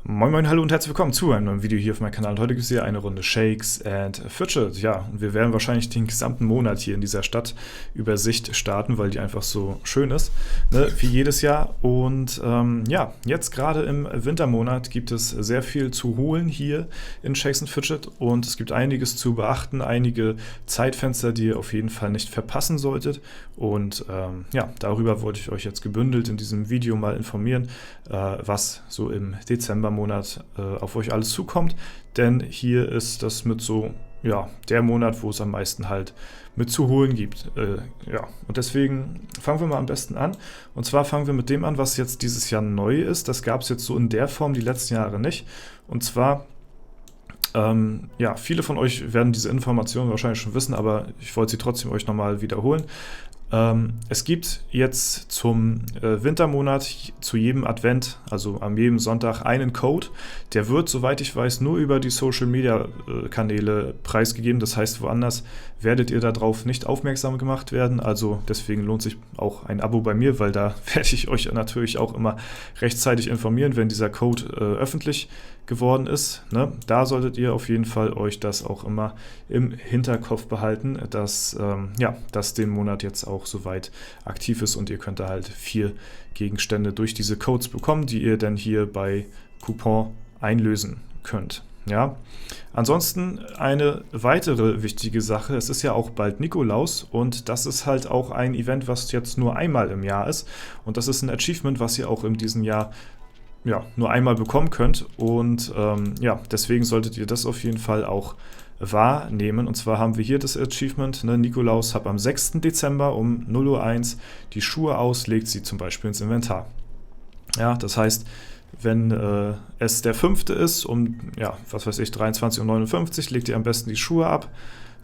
Moin Moin, hallo und herzlich willkommen zu einem neuen Video hier auf meinem Kanal. Und heute gibt es hier eine Runde Shakes and Fidget. Ja, und wir werden wahrscheinlich den gesamten Monat hier in dieser Stadtübersicht starten, weil die einfach so schön ist, ne? Wie jedes Jahr. Und ja, jetzt gerade im Wintermonat gibt es sehr viel zu holen hier in Shakes and Fidget. Und es gibt einiges zu beachten, einige Zeitfenster, die ihr auf jeden Fall nicht verpassen solltet. Und ja, darüber wollte ich euch jetzt gebündelt in diesem Video mal informieren, was so im Dezembermonat auf euch alles zukommt, denn hier ist das mit so, ja, der Monat, wo es am meisten halt mit zu holen gibt. Ja, und deswegen fangen wir mal am besten an. Und zwar fangen wir mit dem an, was jetzt dieses Jahr neu ist. Das gab es jetzt so in der Form die letzten Jahre nicht. Und zwar, ja, viele von euch werden diese Informationen wahrscheinlich schon wissen, aber ich wollte sie trotzdem euch nochmal wiederholen. Es gibt jetzt zum Wintermonat zu jedem Advent, also an jedem Sonntag, einen Code. Der wird, soweit ich weiß, nur über die Social Media Kanäle preisgegeben. Das heißt, woanders werdet ihr darauf nicht aufmerksam gemacht werden. Also deswegen lohnt sich auch ein Abo bei mir, weil da werde ich euch natürlich auch immer rechtzeitig informieren, wenn dieser Code öffentlich geworden ist. Ne? Da solltet ihr auf jeden Fall euch das auch immer im Hinterkopf behalten, dass ja, das den Monat jetzt auch soweit aktiv ist und ihr könnt da halt 4 Gegenstände durch diese Codes bekommen, die ihr dann hier bei Coupon einlösen könnt. Ja, ansonsten eine weitere wichtige Sache, es ist ja auch bald Nikolaus und das ist halt auch ein Event, was jetzt nur einmal im Jahr ist und das ist ein Achievement, was ihr auch in diesem Jahr ja, nur einmal bekommen könnt und ja, deswegen solltet ihr das auf jeden Fall auch wahrnehmen. Und zwar haben wir hier das Achievement, ne? Nikolaus hat am 6. Dezember um 0:01 Uhr die Schuhe aus, legt sie zum Beispiel ins Inventar. Ja, das heißt, wenn es der 5. ist, um, ja, was weiß ich, 23:59 Uhr, legt ihr am besten die Schuhe ab.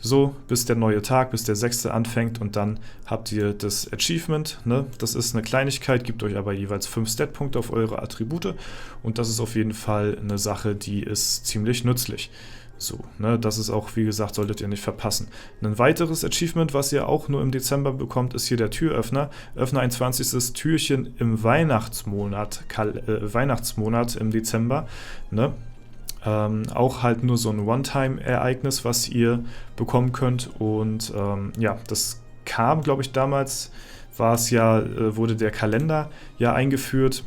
So, bis der neue Tag, bis der 6. anfängt und dann habt ihr das Achievement. Ne? Das ist eine Kleinigkeit, gibt euch aber jeweils 5 Stat-Punkte auf eure Attribute und das ist auf jeden Fall eine Sache, die ist ziemlich nützlich. So, ne? Das ist auch, wie gesagt, solltet ihr nicht verpassen. Ein weiteres Achievement, was ihr auch nur im Dezember bekommt, ist hier der Türöffner. Öffne ein 20. Türchen im Weihnachtsmonat im Dezember. Ne? Auch halt nur so ein One-Time-Ereignis, was ihr bekommen könnt und ja, das kam, glaube ich, damals war es ja, wurde der Kalender ja eingeführt.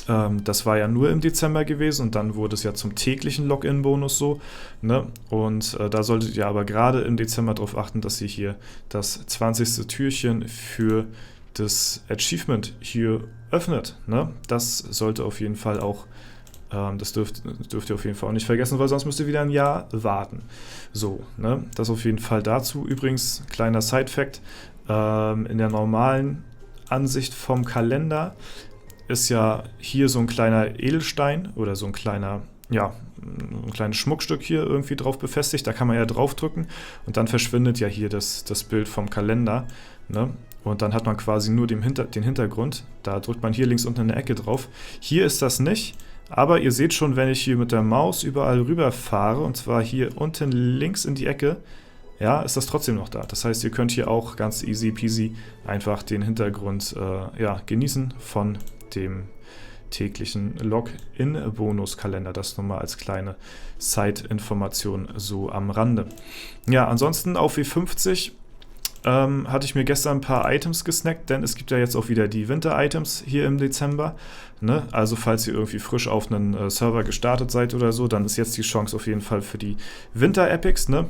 Das war ja nur im Dezember gewesen und dann wurde es ja zum täglichen Login-Bonus so, ne? Und da solltet ihr aber gerade im Dezember darauf achten, dass ihr hier das 20. Türchen für das Achievement hier öffnet, ne? Das sollte auf jeden Fall auch das dürft ihr auf jeden Fall auch nicht vergessen, weil sonst müsst ihr wieder ein Jahr warten. So, ne? Das auf jeden Fall dazu. Übrigens, kleiner Side-Fact, in der normalen Ansicht vom Kalender ist ja hier so ein kleiner Edelstein oder so ein kleiner, ja, ein kleines Schmuckstück hier irgendwie drauf befestigt. Da kann man ja draufdrücken und dann verschwindet ja hier das Bild vom Kalender. Ne? Und dann hat man quasi nur den Hintergrund. Da drückt man hier links unten in der Ecke drauf. Hier ist das nicht. Aber ihr seht schon, wenn ich hier mit der Maus überall rüber fahre, und zwar hier unten links in die Ecke, ja, ist das trotzdem noch da. Das heißt, ihr könnt hier auch ganz easy peasy einfach den Hintergrund ja, genießen von dem täglichen Login-Bonuskalender. Das nochmal als kleine Side-Information so am Rande. Ja, ansonsten auf W50 hatte ich mir gestern ein paar Items gesnackt, denn es gibt ja jetzt auch wieder die Winter-Items hier im Dezember. Ne? Also falls ihr irgendwie frisch auf einen Server gestartet seid oder so, dann ist jetzt die Chance auf jeden Fall für die Winter-Epics. Ne?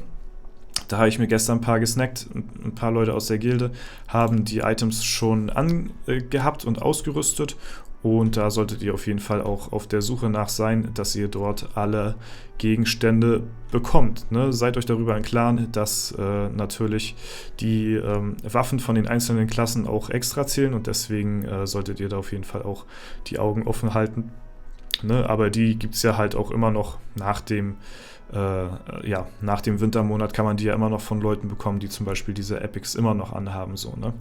Da habe ich mir gestern ein paar gesnackt. Ein paar Leute aus der Gilde haben die Items schon angehabt und ausgerüstet. Und da solltet ihr auf jeden Fall auch auf der Suche nach sein, dass ihr dort alle Gegenstände bekommt. Ne? Seid euch darüber im Klaren, dass natürlich die Waffen von den einzelnen Klassen auch extra zählen und deswegen solltet ihr da auf jeden Fall auch die Augen offen halten. Ne? Aber die gibt es ja halt auch immer noch nach dem Wintermonat kann man die ja immer noch von Leuten bekommen, die zum Beispiel diese Epics immer noch anhaben. So, ne?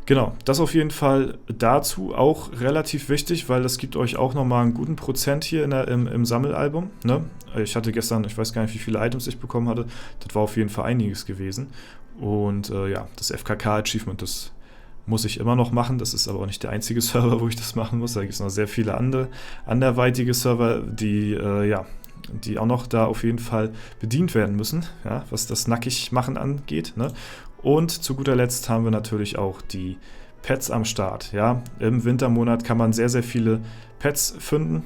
Genau, das auf jeden Fall dazu auch relativ wichtig, weil das gibt euch auch nochmal einen guten Prozent hier im Sammelalbum. Ne? Ich hatte gestern, ich weiß gar nicht, wie viele Items ich bekommen hatte. Das war auf jeden Fall einiges gewesen. Und ja, das FKK-Achievement, das muss ich immer noch machen. Das ist aber auch nicht der einzige Server, wo ich das machen muss. Da gibt es noch sehr viele anderweitige Server, die auch noch da auf jeden Fall bedient werden müssen, ja, was das Nackig-Machen angeht. Ne? Und zu guter Letzt haben wir natürlich auch die Pets am Start. Ja? Im Wintermonat kann man sehr, sehr viele Pets finden.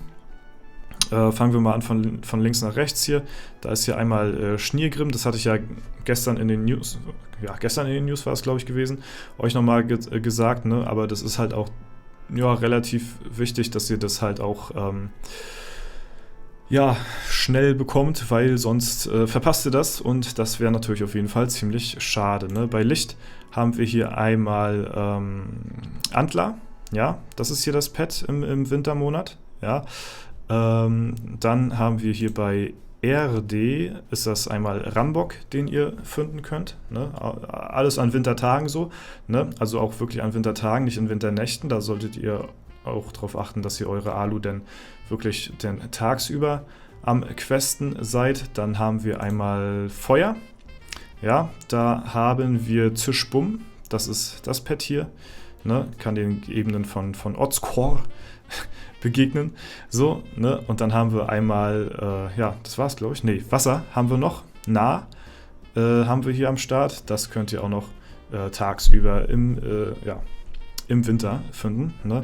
Fangen wir mal an von links nach rechts hier. Da ist hier einmal Schniergrimm, das hatte ich ja gestern in den News war es, glaube ich, gewesen, euch nochmal gesagt, ne? Aber das ist halt auch ja, relativ wichtig, dass ihr das halt auch schnell bekommt, weil sonst verpasst ihr das und das wäre natürlich auf jeden Fall ziemlich schade. Ne? Bei Licht haben wir hier einmal Antler, ja, das ist hier das Pet im Wintermonat, ja. Dann haben wir hier bei RD, ist das einmal Rambock, den ihr finden könnt. Ne? Alles an Wintertagen so, ne? Also auch wirklich an Wintertagen, nicht in Winternächten. Da solltet ihr auch darauf achten, dass ihr eure Alu denn wirklich tagsüber am Questen seid. Dann haben wir einmal Feuer. Ja, da haben wir Zischbumm, das ist das Pet hier. Ne? Kann den Ebenen von Otskor begegnen. So, ne? Und dann haben wir einmal, das war's, glaube ich. Ne, Wasser haben wir noch. Haben wir hier am Start. Das könnt ihr auch noch tagsüber im Winter finden. Ne?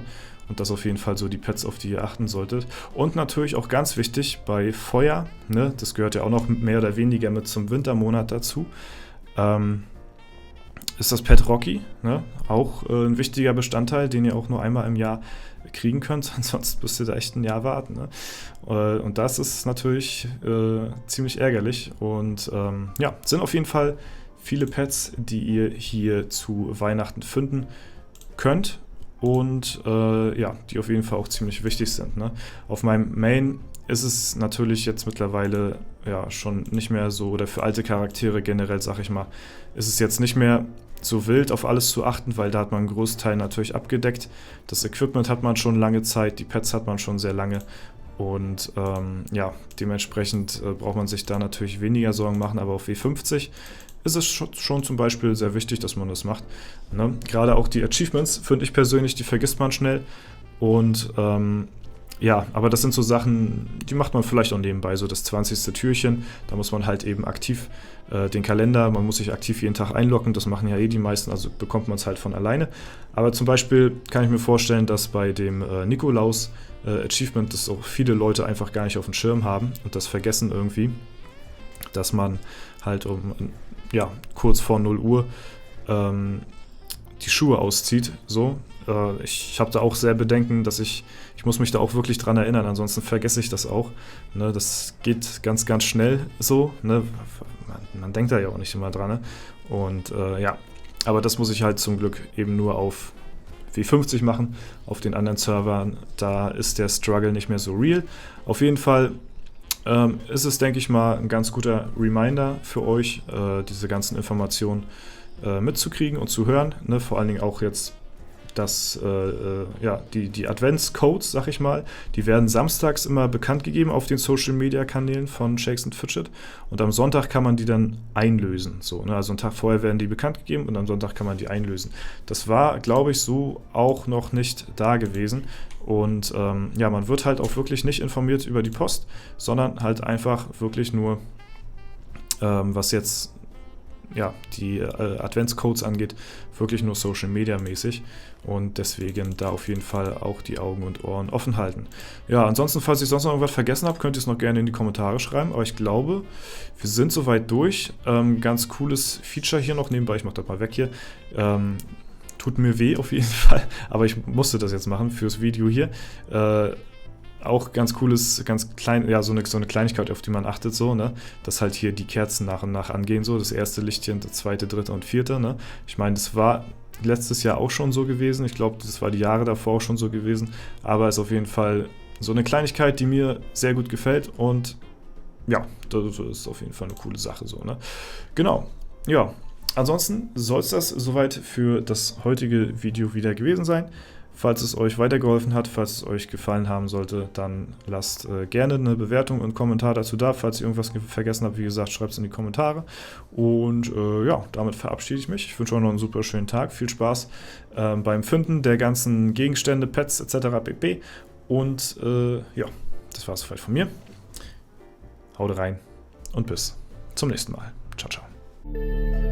Und das auf jeden Fall so die Pets, auf die ihr achten solltet. Und natürlich auch ganz wichtig bei Feuer, ne? Das gehört ja auch noch mehr oder weniger mit zum Wintermonat dazu. Ist das Pet Rocky, ne? Auch ein wichtiger Bestandteil, den ihr auch nur einmal im Jahr kriegen könnt, ansonsten müsst ihr da echt ein Jahr warten. Ne? Und das ist natürlich ziemlich ärgerlich und sind auf jeden Fall viele Pets, die ihr hier zu Weihnachten finden könnt und die auf jeden Fall auch ziemlich wichtig sind. Ne? Auf meinem Main ist es natürlich jetzt mittlerweile schon nicht mehr so, oder für alte Charaktere generell, sag ich mal, ist es jetzt nicht mehr so wild auf alles zu achten, weil da hat man einen Großteil natürlich abgedeckt. Das Equipment hat man schon lange Zeit, die Pets hat man schon sehr lange und dementsprechend braucht man sich da natürlich weniger Sorgen machen, aber auf W50 ist es schon zum Beispiel sehr wichtig, dass man das macht. Ne? Gerade auch die Achievements, finde ich persönlich, die vergisst man schnell und aber das sind so Sachen, die macht man vielleicht auch nebenbei, so das 20. Türchen, da muss man halt eben aktiv den Kalender, man muss sich aktiv jeden Tag einloggen, das machen ja die meisten, also bekommt man es halt von alleine. Aber zum Beispiel kann ich mir vorstellen, dass bei dem Nikolaus Achievement, das auch viele Leute einfach gar nicht auf dem Schirm haben und das vergessen irgendwie, dass man halt kurz vor 0 Uhr die Schuhe auszieht, so. Ich habe da auch sehr Bedenken, dass ich muss mich da auch wirklich dran erinnern, ansonsten vergesse ich das auch. Ne? Das geht ganz, ganz schnell so. Ne? Man denkt da ja auch nicht immer dran. Ne? Und aber das muss ich halt zum Glück eben nur auf W50 machen. Auf den anderen Servern, da ist der Struggle nicht mehr so real. Auf jeden Fall ist es, denke ich mal, ein ganz guter Reminder für euch, diese ganzen Informationen mitzukriegen und zu hören. Ne? Vor allen Dingen auch jetzt dass die Adventscodes, sag ich mal, die werden samstags immer bekannt gegeben auf den Social-Media-Kanälen von Shakes & Fidget und am Sonntag kann man die dann einlösen. So, ne? Also einen Tag vorher werden die bekannt gegeben und am Sonntag kann man die einlösen. Das war, glaube ich, so auch noch nicht da gewesen und man wird halt auch wirklich nicht informiert über die Post, sondern halt einfach wirklich nur, was jetzt die Adventscodes angeht, wirklich nur Social Media mäßig und deswegen da auf jeden Fall auch die Augen und Ohren offen halten. Ja, ansonsten, falls ich sonst noch irgendwas vergessen habe, könnt ihr es noch gerne in die Kommentare schreiben, aber ich glaube, wir sind soweit durch. Ganz cooles Feature hier noch nebenbei, ich mache das mal weg hier. Tut mir weh auf jeden Fall, aber ich musste das jetzt machen fürs Video hier. Auch ganz cooles, ganz klein, so eine Kleinigkeit, auf die man achtet, so, ne? Dass halt hier die Kerzen nach und nach angehen, so. Das erste Lichtchen, das zweite, dritte und vierte, ne? Ich meine, das war letztes Jahr auch schon so gewesen. Ich glaube, das war die Jahre davor auch schon so gewesen. Aber ist auf jeden Fall so eine Kleinigkeit, die mir sehr gut gefällt. Und ja, das ist auf jeden Fall eine coole Sache, so, ne? Genau. Ja. Ansonsten soll es das soweit für das heutige Video wieder gewesen sein. Falls es euch weitergeholfen hat, falls es euch gefallen haben sollte, dann lasst gerne eine Bewertung und einen Kommentar dazu da. Falls ihr irgendwas vergessen habt, wie gesagt, schreibt es in die Kommentare. Und ja, damit verabschiede ich mich. Ich wünsche euch noch einen super schönen Tag. Viel Spaß beim Finden der ganzen Gegenstände, Pets etc. pp. Und ja, das war es vielleicht von mir. Haut rein und bis zum nächsten Mal. Ciao, ciao.